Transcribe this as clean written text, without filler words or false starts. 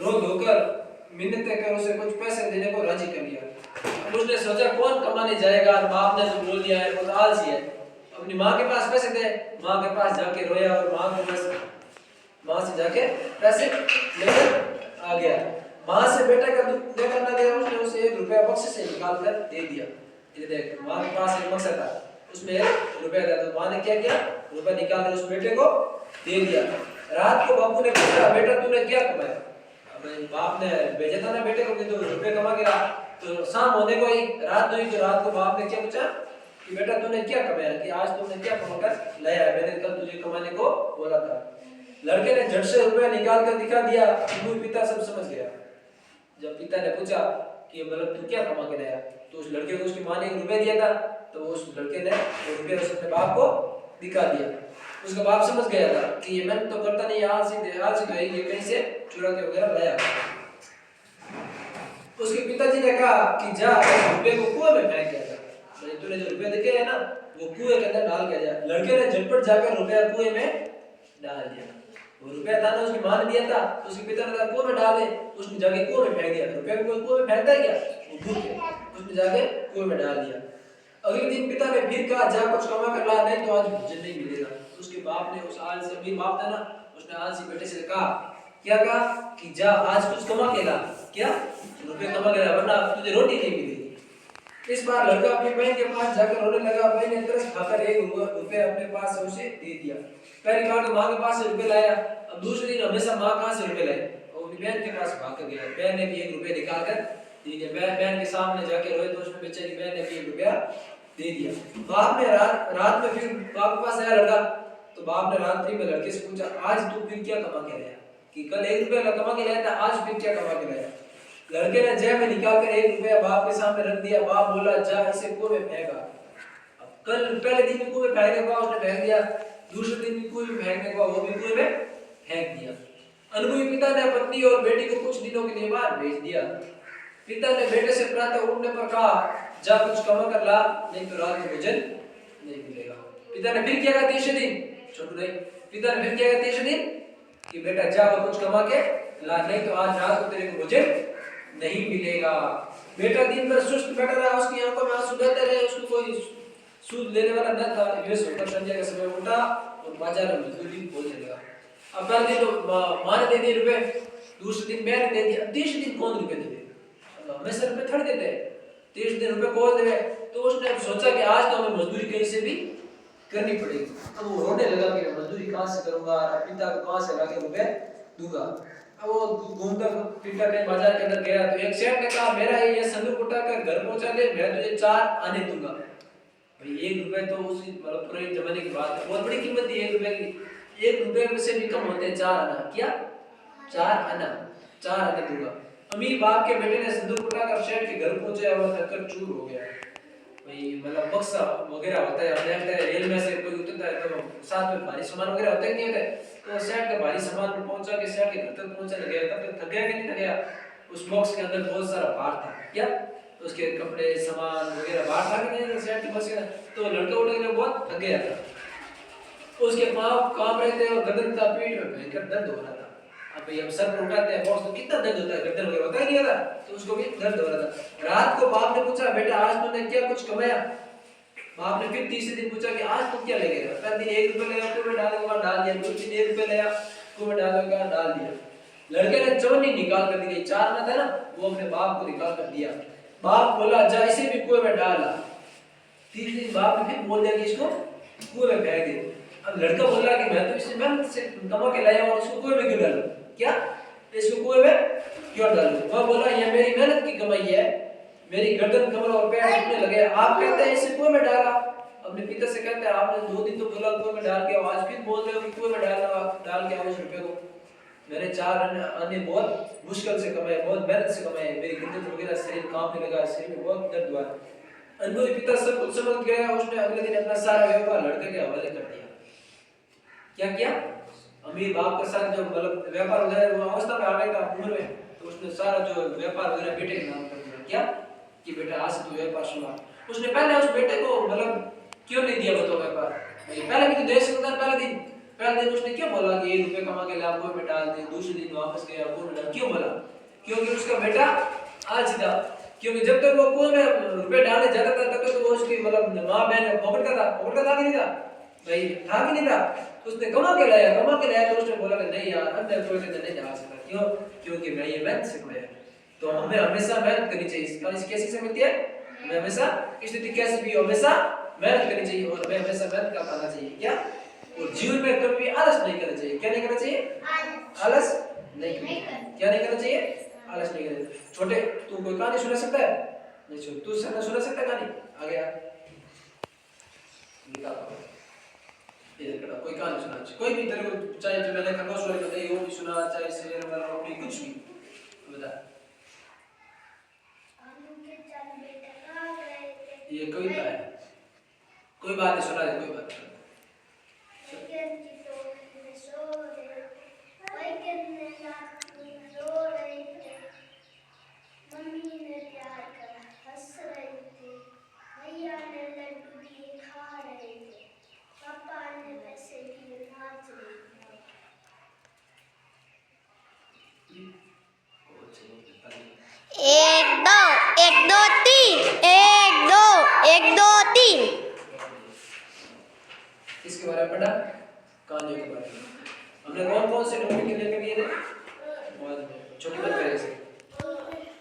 रो धोकर मिन्नतें कर उसे कुछ पैसे देने को राजी कर लिया। अब उसने सोचा कौन कमाने जाएगा, और बाप ने तो बोल दिया है वो तो आलसी है, अपनी माँ के पास पैसे दे। माँ के पास जाके रोया और माँ को बस माँ से जाके पैसे लेकर आ गया। माँ से बेटे का दुख देखा ना गया, उसने उसे 1 रुपया बक्से से निकाल कर दे दिया। ये देख, माँ के पास एक बक्सा था, उसमें 1 रुपया था, तो माँ ने क्या किया, रुपया निकाल कर उस बेटे को दे दिया। रात को बापू ने पूछा, बेटा तूने क्या कमाया? बाप ने भेजा था ना बेटे को कि तू रुपये कमा के ला। तो शाम होने को ही रात हुई, तो रात को बाप ने क्या पूछा कि बेटा तूने क्या कमाया, कि आज तूने क्या कमा कर लाया है, मैंने कल तुझे कमाने को बोला था। लड़के ने झट से रुपया निकाल कर दिखा दिया। पिता सब समझ गया। जब पिता ने पूछा कि मतलब तू क्या कमा के लाया, तो उस लड़के को उसकी माँ ने 1 रुपया दिया था, तो उस लड़के ने वो रुपया अपने बाप को दिखा दिया। उसका बाप समझ गया था कि ये मेहनत तो करता नहीं, आज से ये कहीं से चुरा के वगैरह लाया। उसके पिताजी ने कहा कि जा रुपये को कुएं में फेंक दिया, तूने जो रुपये देखे है ना वो कुएं के अंदर डाल के जा। लड़के ने झटपट जाकर रुपया कुएं में डाल दिया। वो रुपया था ना उसकी माँ ने दिया था, तो उसके पिता ने कहा कुएं में डाल दे, उसने जाके कुएं में फेंक दिया। रुपया को कुएं में फेंकता है क्या, वो भूल गया, उसने जाके कुएं में डाल दिया। अगले दिन पिता ने फिर कहा जा कुछ कमा कर ला, नहीं तो आज भोजन नहीं मिलेगा। तो उसके बाप ने उस आलसी अमीर बाप था ना, उसने आलसी बेटे से कहा, क्या कहा कि जा आज कुछ कमा के ला, क्या रुपये कमा के ला, वरना तुझे रोटी नहीं मिलेगी। इस बार लड़का अपनी बहन के पास जाकर रोने लगा। बहन ने तरस खाकर 1 रुपया अपने पास से उसे दे दिया। पहली बार तो माँ के पास से रुपये लाया, अब दूसरे दिन हमेशा माँ कहाँ से रुपये लाए, और अपनी बहन के पास भाग कर गया। बहन ने भी 1 रुपया निकाल कर दे दिया। बहन के सामने जाके रोए, तो उसमें बेचारी बहन ने भी 1 रुपया दे दिया। बाप ने रात में फिर बाप के पास आया लड़का, तो बाप ने रात्रि में लड़के से पूछा, आज तू फिर क्या कमा के लाया, कि कल 1 रुपया कमा के लाया था, आज फिर क्या कमा के लाया। लड़के ने जेब में निकाल कर 1 रुपया बाप के सामने रख दिया। बाप बोला जा इसे कुएं में फेंका। कल पहले दिन में कुएं में फेंकने को उसने फेंक दिया, दूसरे दिन में कुएं में फेंकने को वो भी कुएं में फेंक दिया। अनुभवी पिता ने पत्नी और बेटी को कुछ दिनों के लिए बाहर भेज दिया। पिता ने बेटे से प्रातः उठने पर कहा, जा कुछ कमा कर ला, नहीं तो रात में भोजन नहीं मिलेगा। पिता ने फिर क्या कहा तीसरे दिन, छोटू नहीं, पिता ने फिर क्या कहा तीसरे दिन कि बेटा जा कुछ कमा के ला, नहीं तो आज रात को तेरे को भोजन नहीं मिलेगा। बेटा दिन भर सुस्त बैठा रहा, उसकी आंखों में आंसू बहते रहे, उसको कोई सूद लेने वाला न था। बेहोश होकर संजय के समय उठा और बाजार में मजदूरी पहुंचने लगा। अब पहले दिन तो माँ ने दे दिए रुपए, दूसरे दिन मैंने दे दिया, तीसरे दिन कौन रुपए देवे, हमेशा रुपए थड़ देते हैं, तीसरे दिन रुपए कौन देवे। तो उसने सोचा कि आज तो हमें मजदूरी कहीं से भी करनी पड़ेगी। अब वो रोने लगा कि मजदूरी कहाँ से करूंगा, पिता को कहाँ से लाके रुपए दूंगा। अब वो घूमता फिरता कहीं बाजार के अंदर गया, तो एक सेठ ने कहा, मेरा ये संदूक उठा कर घर पहुंचा दे, मैं तुझे 4 आने दूंगा। भाई 1 रुपए तो उस मतलब पुराने जमाने की बात है, बहुत बड़ी कीमत थी 1 रुपए की। 1 रुपए में से भी कम होते हैं 4 आना, क्या 4 आना दूंगा। अमीर बाप के बेटे ने संदूक उठाकर सेठ के घर पहुंचा और थककर चूर हो गया। भाई मतलब बक्सा वगैरह होता है, अपने रेल में से कोई उतरता है तो साथ में भारी सामान वगैरह होते नहीं होते, तो सेठ का भारी सामान पर पहुंचा के सेठ के घर तक पहुंचने गया। तब तक थक गया कि नहीं थक गया, उस बॉक्स के अंदर बहुत सारा भार था, क्या तो उसके कपड़े सामान वगैरह भार था कि नहीं सेठ के बॉक्स के अंदर। तो लड़का उठ गया, बहुत थक गया था, उसके पांव कांप रहे थे और गर्दन का पीठ में भयंकर दर्द हो रहा था। अब भाई हम सर पर उठाते हैं बॉक्स तो कितना दर्द होता है, गर्दन वगैरह होता ही नहीं होता, तो उसको भी दर्द हो रहा था। रात को बाप ने पूछा, बेटा आज तूने क्या कुछ कमाया। बाप ने फिर तीसरे दिन पूछा कि आज तुम क्या ले गए। पहले दिन 1 रुपया लेगा कुएं में डालेगा, डाल दिया। दूसरे दिन 1 रुपया लेगा कुएं में डालेगा, डाल दिया। लड़के ने चवन्नी निकाल कर दी, 4 ना था ना, वो अपने बाप को निकाल कर दिया। बाप बोला जा इसे भी कुएं में डाला। तीसरे दिन बाप ने फिर बोल दिया कि इसको कुएं में फेंक दे। अब लड़का बोला कि मैं तो इसे मेहनत से कमा के लाया और इसको कुएं में क्यों डालूं, क्या इसको कुएं में क्यों डालूं। वह बोला ये मेरी मेहनत की कमाई है, मेरी गर्दन कमर और पैर टूटने लगे, आप कहते हैं इसे कुएं में डाला। अपने पिता से कहते हैं आपने 2 दिन तो बोला कुएं में डाल के, आज फिर बोल रहे हो कि कुएं में डाल के आओ इस रुपए को। मैंने 4 अन्य बहुत मुश्किल से कमाए, बहुत मेहनत से कमाए, मेरी गर्दन वगैरह शरीर कांपने लगा, शरीर में बहुत दर्द हुआ। अनुभवी पिता सब कुछ समझ गया, उसने अगले दिन अपना सारा व्यापार लड़के के हवाले कर दिया। क्या किया, अमीर बाप के साथ जो मतलब व्यापार वगैरह वो अवस्था में आ गया था उम्र में, तो उसने सारा जो व्यापार वगैरह बेटे के नाम कर दिया। क्या कि बेटा आज से तू व्यापार शुरू। उसने पहले उस बेटे को मतलब क्यों नहीं दिया बताओ व्यापार, पहले भी तो दे सकता था, पहले दिन पहले दिन उसने क्यों बोला कि ये रुपए कमा के ला कुएं में डाल दे, दूसरे दिन वापस गया कुएं में डाल, क्यों बोला? क्योंकि उसका बेटा आलसी था। क्योंकि जब तक वो कुएं में रुपए डालने जाता था तब तक तो वो उसकी मतलब माँ बहन पकड़ का था कि नहीं था भाई, था कि नहीं था? तो उसने कमा के लाया तो उसने बोला कि नहीं यार अंदर कोई के नहीं जा सकता। क्यों? क्योंकि मैं ये मेहनत से कमाया। तो हमें हमेशा मेहनत करनी चाहिए। इसका कैसे समझती है? हमें हमेशा स्थिति कैसे भी हो हमेशा मेहनत करनी चाहिए और हमें हमेशा मेहनत का पाना चाहिए। क्या? और जीवन में कभी भी आलस नहीं करना चाहिए। क्या नहीं करना चाहिए? आलस नहीं करना चाहिए। क्या नहीं करना चाहिए? आलस नहीं करना चाहिए। छोटे तू कोई कहानी सुना सकता है? नहीं सुन, तू सुना सकता है कहानी? आ गया कोई कहानी सुना, कोई भी तेरे को, चाहे जो मैंने खरगोश वाली बताई वो भी सुना, चाहे शेर वाला रोटी कुछ भी बता। ये कविता है, कोई बात नहीं सुना दे, कोई बात नहीं। एक दो तीन। इसके बारे में पढ़ा, कहानियों के बारे में हमने कौन कौन से टॉपिक के लेकर दिए थे? छोटी बात करें।